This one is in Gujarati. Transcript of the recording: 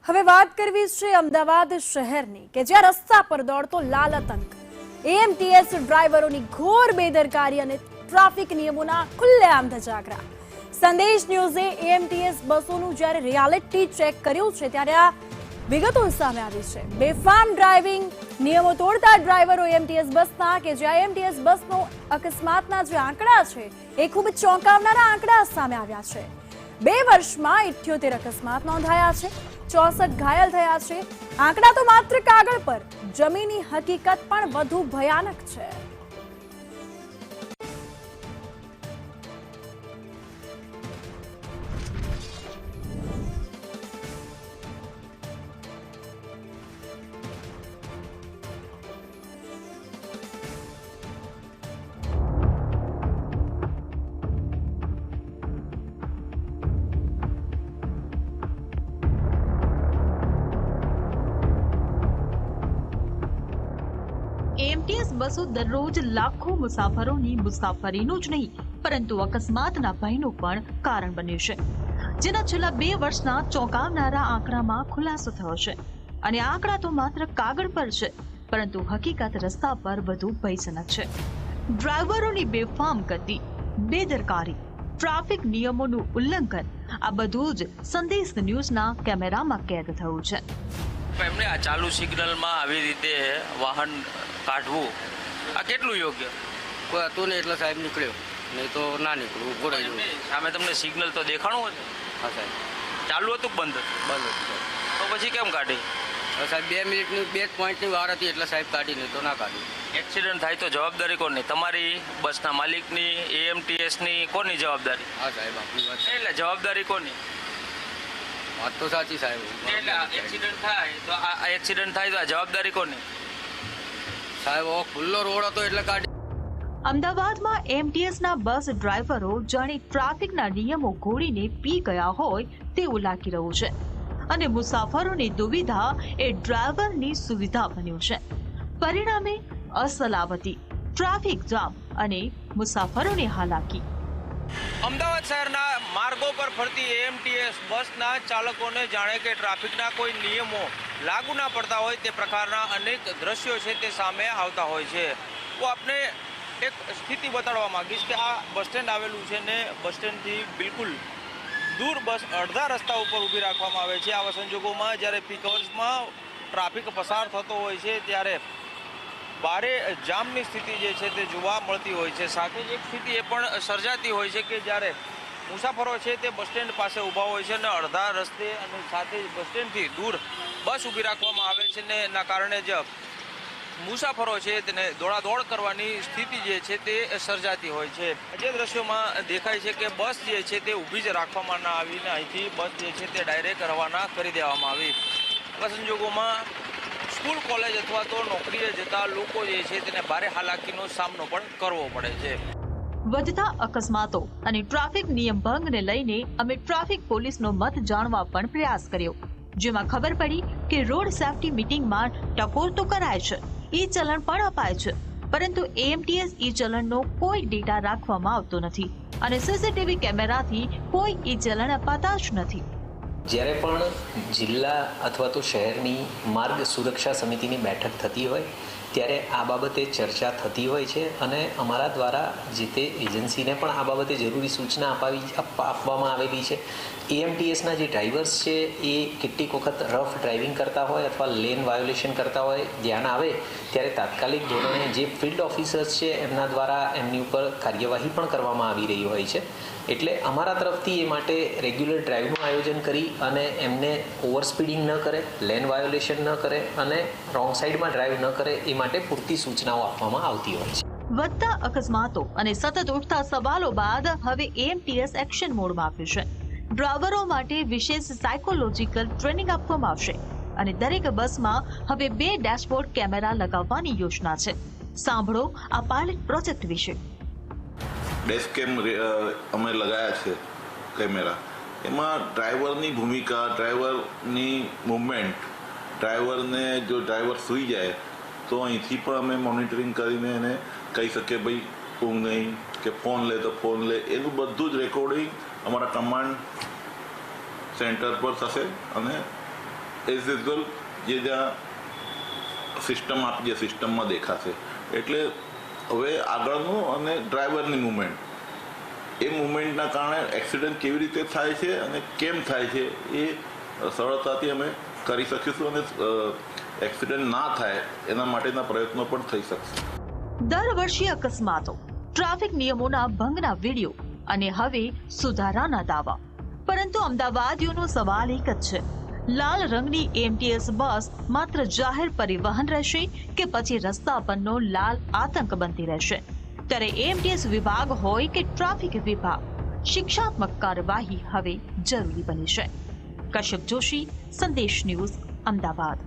હવે વાત કરવી છે અમદાવાદ શહેરની કે જ્યાં રસ્તા પર દોડતો લાલ આતંક, એએમટીએસ ડ્રાઈવરોની ઘોર બેદરકારી અને ટ્રાફિક નિયમોના ખુલ્લેઆમ ધજાગરા. સંદેશ ન્યૂઝે એએમટીએસ બસોનું જ્યારે રિયાલિટી ચેક કર્યું છે ત્યારે આ વિગતો સામે આવી છે. બેફામ ડ્રાઇવિંગ, નિયમો તોડતા ડ્રાઈવરો એએમટીએસ બસના કે જ્યાં એએમટીએસ બસનો અકસ્માતના જે આંકડા છે એ ખૂબ ચોંકાવનારા આંકડા સામે આવ્યા છે. 2 વર્ષમાં 78 અકસ્માત નોંધાયા છે, 64 ઘાયલ થયા છે. આંકડા તો માત્ર કાગળ પર, જમીની હકીકત પણ વધુ ભયાનક છે. એએમટીએસ બસો દરરોજ લાખો મુસાફરોની મુસાફરીનું જ નહીં પરંતુ અકસ્માતના ભયનું પણ કારણ બન્યું છે, જેના છેલ્લા 2 વર્ષના ચોંકાવનારા આંકડામાં ખુલાસો થયો છે. અને આ આંકડા તો માત્ર કાગળ પર છે, પરંતુ હકીકત રસ્તા પર વધુ ભયજનક છે. ડ્રાઈવરોની બેફામ ગતિ, બેદરકારી, ટ્રાફિક નિયમોનું ઉલ્લંઘન, આ બધું જ સંદેશ ન્યૂઝના કેમેરામાં કેદ થયું છે. એમને આ ચાલુ સિગ્નલમાં આવી રીતે વાહન કાઢવું આ કેટલું યોગ્ય? કોઈ હતું નહીં એટલે સાહેબ નીકળ્યો, નહીં તો ના નીકળ્યું, ઉભો રહી ગયું. સામે તમને સિગ્નલ તો દેખાણું હતું? હા સાહેબ, ચાલુ હતું બંધ બંધ હતું તો પછી કેમ કાઢી? સાહેબ 2 મિનિટની 2 પોઈન્ટની વાર હતી એટલે સાહેબ કાઢી, નહીં તો ના કાઢી. એક્સિડન્ટ થાય તો જવાબદારી કોની? તમારી, બસના માલિકની, એએમટીએસની, કોની જવાબદારી? હા સાહેબ, આપની વાત એટલે જવાબદારી કોની? વાત તો સાચી સાહેબ. એટલે એક્સિડન્ટ થાય તો આ જવાબદારી કોની? સાહેબ ખુલ્લો રોડ હતો એટલે કાઢી. અમદાવાદમાં એએમટીએસના બસ ડ્રાઈવરો જાણે ટ્રાફિકના નિયમો ઘોડીને પી ગયા હોય તેવું લાગી રહ્યું છે. અને મુસાફરોની દુવિધા એ ડ્રાઈવરની સુવિધા બન્યું છે. પરિણામે અસલામતી, ટ્રાફિક જામ અને મુસાફરોની હાલાકી. અમદાવાદ શહેરના માર્ગો પર ફરતી એએમટીએસ બસના ચાલકોને જાણે કે ટ્રાફિકના કોઈ નિયમો લાગુ ના પડતા હોય તે પ્રકારના અનેક દ્રશ્યો છે તે સામે આવતા હોય છે. હું આપને એક સ્થિતિ બતાડવા માંગીશ કે આ બસ સ્ટેન્ડ આવેલું છે ને બસ સ્ટેન્ડથી બિલકુલ દૂર બસ અડધા રસ્તા ઉપર ઊભી રાખવામાં આવે છે. આવા સંજોગોમાં જ્યારે પીક અવર્સમાં ટ્રાફિક પસાર થતો હોય છે ત્યારે ભારે જામની સ્થિતિ જે છે તે જોવા મળતી હોય છે. સાથે જ એક સ્થિતિ એ પણ સર્જાતી હોય છે કે જ્યારે મુસાફરો છે તે બસ સ્ટેન્ડ પાસે ઊભા હોય છે અને અડધા રસ્તે અને સાથે જ બસ સ્ટેન્ડથી દૂર બસ ઊભી રાખવામાં આવે છે ને એના કારણે જ મુસાફરો છે તેને દોડાદોડ કરવાની સ્થિતિ જે છે તે સર્જાતી હોય છે. જે દ્રશ્યોમાં દેખાય છે કે બસ જે છે તે ઊભી જ રાખવામાં ના આવીને અહીંથી બસ જે છે તે ડાયરેક્ટ રવાના કરી દેવામાં આવી. આવા સંજોગોમાં સ્કૂલ, કોલેજ અથવા તો નોકરીએ જતા લોકો જે છે તેને ભારે હાલાકીનો સામનો પણ કરવો પડે છે. વધતા અકસ્માતો અને ટ્રાફિક નિયમ ભંગને લઈને અમે ટ્રાફિક પોલીસનો મત જાણવા પણ પ્રયાસ કર્યો, જેમાં ખબર પડી કે રોડ સેફટી મીટિંગમાં ટકોર તો કરાય છે, ઈ ચલણ પણ અપાય છે, પરંતુ એએમટીએસ ઈ ચલણનો કોઈ ડેટા રાખવામાં આવતો નથી અને સીસીટીવી કેમેરાથી કોઈ ઈ ચલણ અપાતા જ નથી. જ્યારે પણ જિલ્લા અથવા તો શહેરની માર્ગ સુરક્ષા સમિતિની બેઠક થતી હોય ત્યારે આ બાબતે ચર્ચા થતી હોય છે અને અમારા દ્વારા જે તે એજન્સીને પણ આ બાબતે જરૂરી સૂચના આપવામાં આવેલી છે. એએમટીએસના જે ડ્રાઈવર્સ છે એ કેટલીક વખત રફ ડ્રાઇવિંગ કરતા હોય અથવા લેન વાયોલેશન કરતા હોય, ધ્યાન આવે ત્યારે તાત્કાલિક ધોરણે જે ફિલ્ડ ઓફિસર્સ છે એમના દ્વારા એમની ઉપર કાર્યવાહી પણ કરવામાં આવી રહી હોય છે. એટલે અમારા તરફથી એ માટે રેગ્યુલર ડ્રાઈવનું આયોજન કરી અને એમને ઓવર સ્પીડિંગ ન કરે, લેન વાયોલેશન ન કરે અને રોંગ સાઈડમાં ડ્રાઈવ ન કરે એ માટે પૂરતી સૂચનાઓ આપવામાં આવતી હોય છે. વધતા અકસ્માતો અને સતત ઉઠતા સવાલો બાદ હવે એએમટીએસ એક્શન મોડમાં આવ્યું છે. ડ્રાઈવરો માટે વિશેષ સાયકોલોજીકલ ટ્રેનિંગ આપવામાં આવશે અને દરેક બસમાં હવે 2 ડેશબોર્ડ કેમેરા લગાવવાની યોજના છે. સાંભળો આ પાયલટ પ્રોજેક્ટ વિશે. ડેશ કેમ અમે લગાયા છે કેમેરા. એમાં ડ્રાઈવરની ભૂમિકા, ડ્રાઈવરની મૂવમેન્ટ, ડ્રાઈવરને જો ડ્રાઈવર સૂઈ જાય તો અહીંથી પણ અમે મોનિટરિંગ કરીને એને કહી શકીએ ભાઈ ઊંઘ નહીં, કે ફોન લે તો ફોન લે, એનું બધું જ રેકોર્ડિંગ અમારા કમાન્ડ સેન્ટર પર થશે અને એઝ યુઝ્યુઅલ જે જ્યાં સિસ્ટમ આપી જે સિસ્ટમમાં દેખાશે. એટલે હવે આગળનું અને ડ્રાઈવરની મુવમેન્ટ, એ મુવમેન્ટના કારણે એક્સિડન્ટ કેવી રીતે થાય છે અને કેમ થાય છે એ સરળતાથી અમે કરી શકીશું અને એક્સિડન્ટ ના થાય એના માટેના પ્રયત્નો પણ થઈ શકશે. દર વર્ષે અકસ્માતો, ટ્રાફિક નિયમોના ભંગના વિડીયો અને હવે સુધારાના દાવા. પરંતુ અમદાવાદીઓનો સવાલ એક જ છે, લાલ રંગની એએમટીએસ બસ માત્ર જાહેર પરિવહન રહેશે કે પછી રસ્તા પરનો લાલ આતંક બનતી રહેશે? ત્યારે એએમટીએસ વિભાગ હોય કે ટ્રાફિક વિભાગ, શિક્ષાત્મક કાર્યવાહી હવે જરૂરી બની છે. કશ્યપ જોશી, સંદેશ ન્યૂઝ, અમદાવાદ.